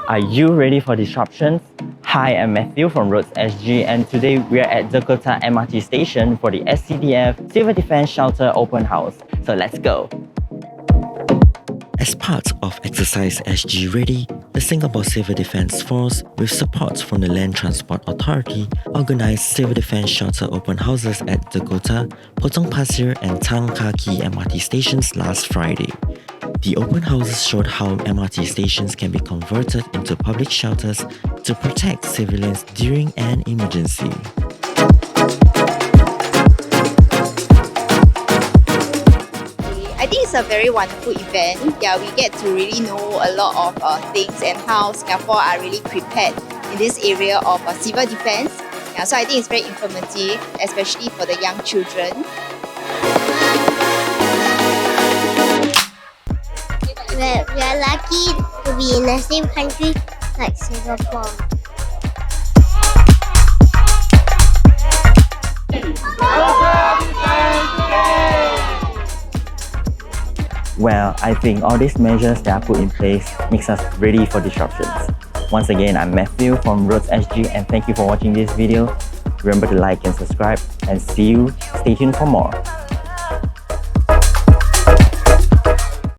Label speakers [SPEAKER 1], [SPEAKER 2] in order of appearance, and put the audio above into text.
[SPEAKER 1] Are you ready for disruptions? Hi, I'm Matthew from Roads SG, and today we are at Jakarta MRT station for the SCDF Civil Defence Shelter Open House. So let's go!
[SPEAKER 2] As part of Exercise SG Ready, the Singapore Civil Defence Force, with support from the Land Transport Authority, organised Civil Defence Shelter Open Houses at Jakarta, Potong Pasir and Tan Kaki MRT stations last Friday. The open houses showed how MRT stations can be converted into public shelters to protect civilians during an emergency.
[SPEAKER 3] I think it's a very wonderful event. Yeah, we get to really know a lot of things and how Singapore are really prepared in this area of civil defence. Yeah, so I think it's very informative, especially for the young children.
[SPEAKER 4] We are lucky to be in the same country like Singapore.
[SPEAKER 1] Well, I think all these measures that are put in place makes us ready for disruptions. Once again, I'm Matthew from Roads SG, and thank you for watching this video. Remember to like and subscribe, and see you. Stay tuned for more.